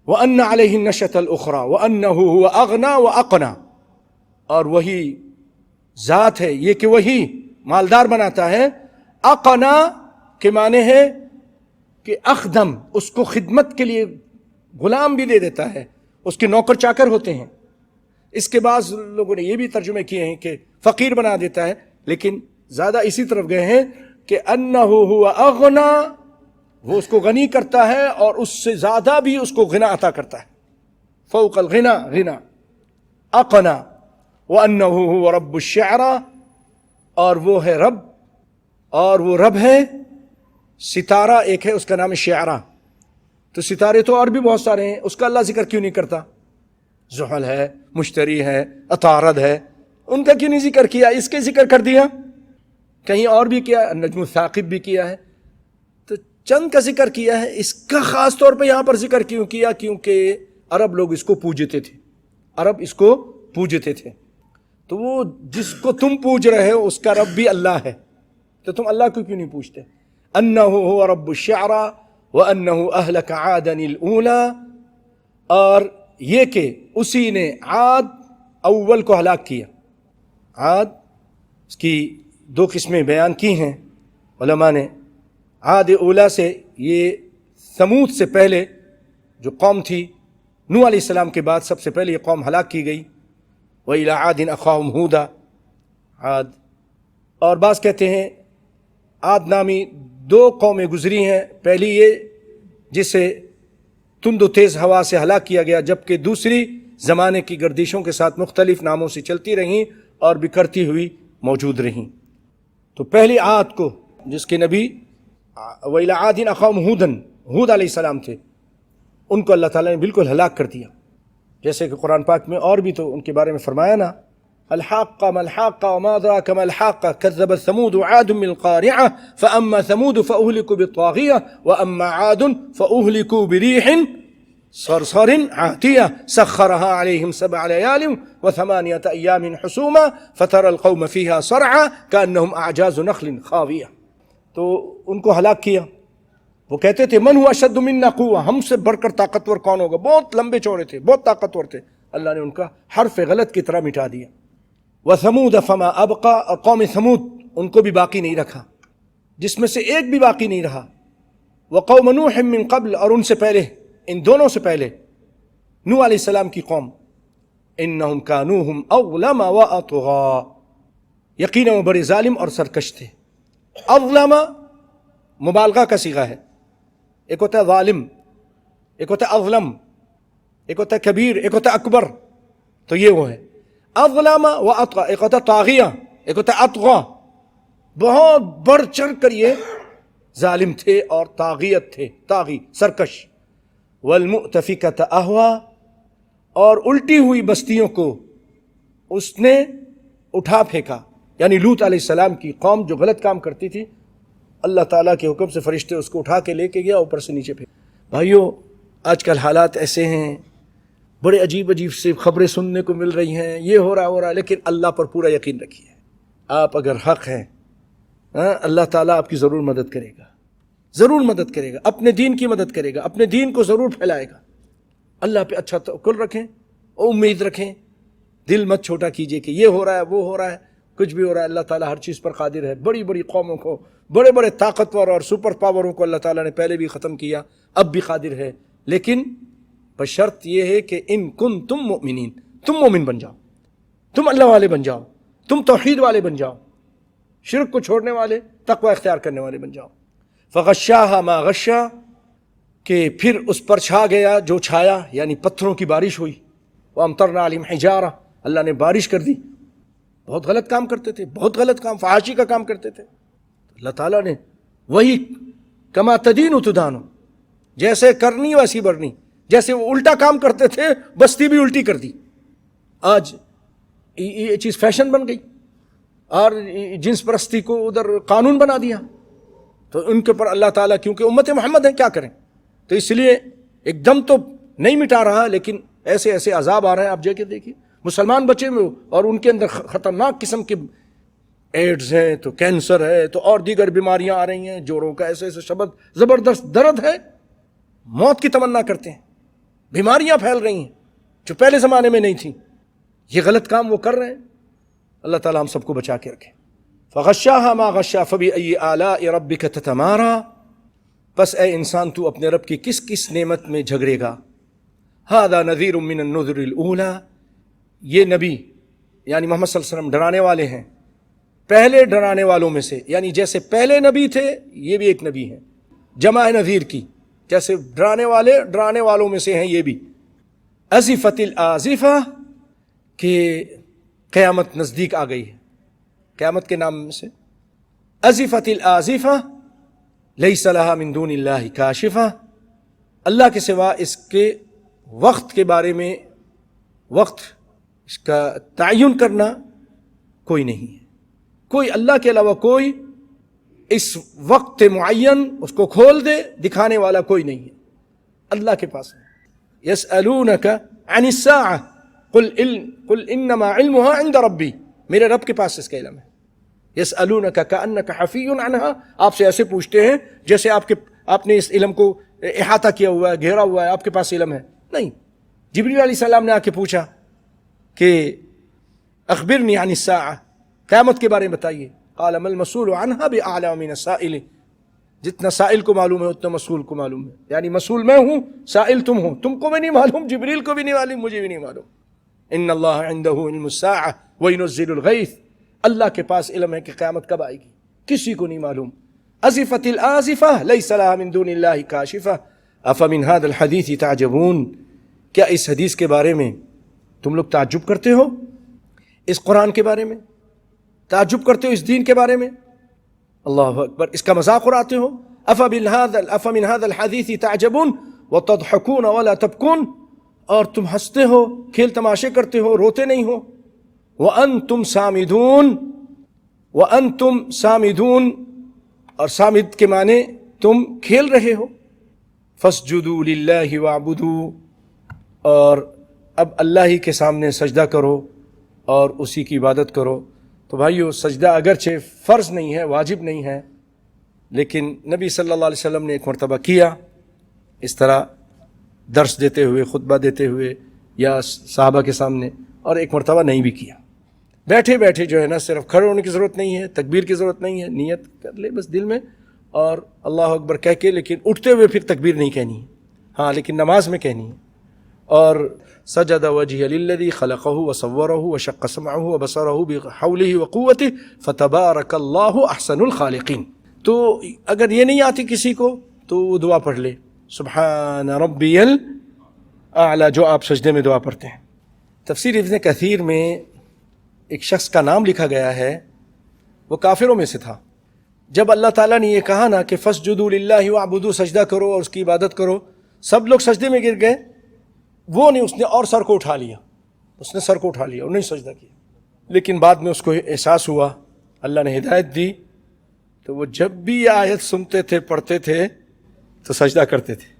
وَأَنَّ عَلَيْهِ النَّشْأَةَ الْأُخْرَى وَأَنَّهُ هُوَ أَغْنَى وَأَقْنَى، اور وہی ذات ہے یہ کہ وہی مالدار بناتا ہے. اقنا کے معنی ہے کہ اخدم، اس کو خدمت کے لیے غلام بھی دے دیتا ہے، اس کے نوکر چاکر ہوتے ہیں. اس کے بعد لوگوں نے یہ بھی ترجمے کیے ہیں کہ فقیر بنا دیتا ہے، لیکن زیادہ اسی طرف گئے ہیں کہ انہ هو اغنا، وہ اس کو غنی کرتا ہے اور اس سے زیادہ بھی اس کو غنا عطا کرتا ہے. فوق الغنا غنا. اقنا وانہ هو رب الشعرى، اور وہ ہے رب، اور وہ رب ہے ستارہ ایک ہے، اس کا نام ہے شعرا. تو ستارے تو اور بھی بہت سارے ہیں، اس کا اللہ ذکر کیوں نہیں کرتا؟ زحل ہے، مشتری ہے، عطارد ہے، ان کا کیوں نہیں ذکر کیا؟ اس کے ذکر کر دیا. کہیں اور بھی کیا، نجم الثاقب بھی کیا ہے، تو چند کا ذکر کیا ہے. اس کا خاص طور پہ یہاں پر ذکر کیوں کیا؟ کیونکہ عرب لوگ اس کو پوجتے تھے، عرب اس کو پوجتے تھے. تو وہ جس کو تم پوج رہے ہو اس کا رب بھی اللہ ہے، تو تم اللہ کو کیوں نہیں پوچھتے؟ انہ هو رب الشعرى وانہ اہلک عادا الاولی، اور یہ کہ اسی نے عاد اول کو ہلاک کیا. عاد اس کی دو قسمیں بیان کی ہیں علماء نے. عاد اولا سے یہ ثمود سے پہلے جو قوم تھی، نوح علیہ السلام کے بعد سب سے پہلے یہ قوم ہلاک کی گئی. وَإِلَىٰ عَادٍ أَخَاهُمْ هُودًا، عاد. اور بعض کہتے ہیں عاد نامی دو قومیں گزری ہیں. پہلی یہ جسے تند و تیز ہوا سے ہلاک کیا گیا، جبکہ دوسری زمانے کی گردشوں کے ساتھ مختلف ناموں سے چلتی رہیں اور بکھرتی ہوئی موجود رہیں. تو پہلی عاد کو، جس کے نبی وَإِلَىٰ عَادٍ أَخَاهُمْ هُودًا ہود علیہ السلام تھے، ان کو اللہ تعالیٰ نے بالکل ہلاک کر دیا. جیسے کہ قرآن پاک میں اور بھی تو ان کے بارے میں فرمایا نا، الحاقہ ما الحاقہ وما ادراک ما الحاقہ كذبت ثمود عاد بالقارعہ فاما ثمود فاہلکوا بالطاغیہ واما عاد فاہلکوا بريح صرصر عاتیہ سخرها عليهم 7 ليال و8 أيام حسوما فترى القوم فيها صرعا كأنهم اعجاز نخل خاویہ. تو ان کو ہلاک کیا. وہ کہتے تھے من هو اشد منا قوة، ہم سے بڑھ کر طاقتور کون ہوگا؟ بہت لمبے چوڑے تھے، بہت طاقتور تھے. اللہ نے ان کا حرف غلط کی طرح مٹا دیا. وثمود فما ابقى، اور قوم ثمود ان کو بھی باقی نہیں رکھا، جس میں سے ایک بھی باقی نہیں رہا. وقوم نوح من قبل، اور ان سے پہلے، ان دونوں سے پہلے نوح علیہ السلام کی قوم، انہم كانوا هم اظلم واطغى، یقینا وہ بڑے ظالم اور سرکش تھے. اظلم مبالغہ کا صیغہ ہے، ایک ہوتا ہے ظالم، ایک ہوتا ہے اظلم، ایک ہوتا ہے کبیر، ایک ہوتا ہے اکبر. تو یہ وہ ہے اظلم و اطغى. ایک ہوتا ہے طاغیہ، ایک ہوتا ہے اطغى. بہت بڑھ چڑھ کر یہ ظالم تھے اور طاغیت تھے، طاغی، سرکش. والمؤتفکۃ اہوا، اور الٹی ہوئی بستیوں کو اس نے اٹھا پھینکا. یعنی لوط علیہ السلام کی قوم جو غلط کام کرتی تھی، اللہ تعالیٰ کے حکم سے فرشتے اس کو اٹھا کے لے کے گیا، اوپر سے نیچے پھینک. بھائیو، آج کل حالات ایسے ہیں، بڑے عجیب عجیب سے خبریں سننے کو مل رہی ہیں، یہ ہو رہا ہے، لیکن اللہ پر پورا یقین رکھیے. آپ اگر حق ہیں، اللہ تعالیٰ آپ کی ضرور مدد کرے گا، ضرور مدد کرے گا، اپنے دین کی مدد کرے گا، اپنے دین کو ضرور پھیلائے گا. اللہ پہ اچھا توکل رکھیں، امید رکھیں، دل مت چھوٹا کیجئے کہ یہ ہو رہا ہے، وہ ہو رہا ہے، کچھ بھی ہو رہا ہے. اللہ تعالیٰ ہر چیز پر قادر ہے. بڑی بڑی قوموں کو، بڑے بڑے طاقتور اور سپر پاوروں کو اللہ تعالیٰ نے پہلے بھی ختم کیا، اب بھی قادر ہے. لیکن بشرط یہ ہے کہ ان کنتم مؤمنین، تم مومن بن جاؤ، تم اللہ والے بن جاؤ، تم توحید والے بن جاؤ، شرک کو چھوڑنے والے، تقوی اختیار کرنے والے بن جاؤ. فغشاها ما غشا، کہ پھر اس پر چھا گیا جو چھایا، یعنی پتھروں کی بارش ہوئی. وامطرنا علیہم حجارہ، اللہ نے بارش کر دی. بہت غلط کام کرتے تھے، بہت غلط کام، فحاشی کا کام کرتے تھے. اللہ تعالیٰ نے وہی کما تدین تدان، جیسے کرنی ویسی برنی، جیسے وہ الٹا کام کرتے تھے بستی بھی الٹی کر دی. آج یہ چیز فیشن بن گئی اور جنس پرستی کو ادھر قانون بنا دیا. تو ان کے پر اللہ تعالیٰ، کیونکہ امت محمد ہیں، کیا کریں؟ تو اس لیے ایک دم تو نہیں مٹا رہا، لیکن ایسے ایسے عذاب آ رہے ہیں. آپ جا کے دیکھیے مسلمان بچے میں، اور ان کے اندر خطرناک قسم کے ایڈز ہیں، تو کینسر ہے، تو اور دیگر بیماریاں آ رہی ہیں، جوڑوں کا ایسے ایسے زبردست درد ہے، موت کی تمنا کرتے ہیں. بیماریاں پھیل رہی ہیں جو پہلے زمانے میں نہیں تھیں. یہ غلط کام وہ کر رہے ہیں. اللہ تعالیٰ ہم سب کو بچا کے رکھے. فغشاها ما غشا فبأي آلاء ربك تتمارى. پس اے انسان تو اپنے رب کی کس کس نعمت میں جھگڑے گا. هذا نذیر من النذر الاولى. یہ نبی یعنی محمد صلی اللہ علیہ وسلم ڈرانے والے ہیں پہلے ڈرانے والوں میں سے. یعنی جیسے پہلے نبی تھے یہ بھی ایک نبی ہیں، جمع نذیر کی. جیسے ڈرانے والوں میں سے ہیں یہ بھی. ازفت الازفہ کہ قیامت نزدیک آ گئی ہے. قیامت کے نام سے ازفت الازفہ لیس لها من دون اللہ کاشفہ. اللہ کے سوا اس کے وقت کے بارے میں وقت اس کا تعین کرنا کوئی نہیں ہے. کوئی اللہ کے علاوہ کوئی اس وقت معین اس کو کھول دے دکھانے والا کوئی نہیں ہے. اللہ کے پاس ہے. یسألونک عن الساعہ قل انما علمها عند ربی. میرے رب کے پاس اس کا علم ہے. یسألونک کأنک حفی عنہا. آپ سے ایسے پوچھتے ہیں جیسے آپ نے اس علم کو احاطہ کیا ہوا ہے، گھیرا ہوا ہے، آپ کے پاس علم ہے. نہیں. جبریل علیہ السلام نے آ کے پوچھا کہ اخبرنی عن الساعہ، قیامت کے بارے میں بتائیے. قال ما المسؤول عنها بأعلم من السائل. جتنا سائل کو معلوم ہے اتنا مسئول کو معلوم ہے. یعنی مسئول میں ہوں، سائل تم ہو. تم کو بھی نہیں معلوم، جبریل کو بھی نہیں معلوم، مجھے بھی نہیں معلوم. ان اللہ عنده علم الساعہ وینزل الغیث. اللہ کے پاس علم ہے کہ قیامت کب آئے گی، کسی کو نہیں معلوم. ازفت الازفہ لیس لها من دون اللہ کاشفہ. افمن هذا الحدیث تعجبون. کیا اس حدیث کے بارے میں تم لوگ تعجب کرتے ہو؟ اس قرآن کے بارے میں تعجب کرتے ہو؟ اس دین کے بارے میں؟ اللہ اکبر. اس کا مذاق اڑاتے ہو؟ افمن هذا الحدیث تعجبون وتضحکون ولا تبکون. اور تم ہنستے ہو، کھیل تماشے کرتے ہو، روتے نہیں ہو. وانتم سامدون. وانتم سامدون اور سامد کے معنی تم کھیل رہے ہو. فاسجدوا للہ واعبدوا. اور اب اللہ ہی کے سامنے سجدہ کرو اور اسی کی عبادت کرو. تو بھائیو، سجدہ اگرچہ فرض نہیں ہے، واجب نہیں ہے، لیکن نبی صلی اللہ علیہ وسلم نے ایک مرتبہ کیا اس طرح درس دیتے ہوئے، خطبہ دیتے ہوئے یا صحابہ کے سامنے، اور ایک مرتبہ نہیں بھی کیا. بیٹھے بیٹھے جو ہے نا، صرف کھڑے ہونے کی ضرورت نہیں ہے، تکبیر کی ضرورت نہیں ہے، نیت کر لے بس دل میں اور اللہ اکبر کہہ کے، لیکن اٹھتے ہوئے پھر تکبیر نہیں کہنی ہے. ہاں لیکن نماز میں کہنی ہے. اور سجد وجهه للذي خلقه وصوره وشق سمعه وبصره بحوله وقوته فتبارك الله احسن الخالقين. تو اگر یہ نہیں آتی کسی کو تو وہ دعا پڑھ لے، سبحان ربی الاعلی، جو آپ سجدے میں دعا پڑھتے ہیں. تفسیر ابن کثیر میں ایک شخص کا نام لکھا گیا ہے، وہ کافروں میں سے تھا. جب اللہ تعالیٰ نے یہ کہا نا کہ فاسجدوا للہ واعبدوا، سجدہ کرو اور اس کی عبادت کرو، سب لوگ سجدے میں گر گئے. وہ نہیں، اس نے اور سر کو اٹھا لیا، اس نے سر کو اٹھا لیا اور نہیں سجدہ کیا. لیکن بعد میں اس کو احساس ہوا، اللہ نے ہدایت دی، تو وہ جب بھی یہ آیت سنتے تھے، پڑھتے تھے تو سجدہ کرتے تھے.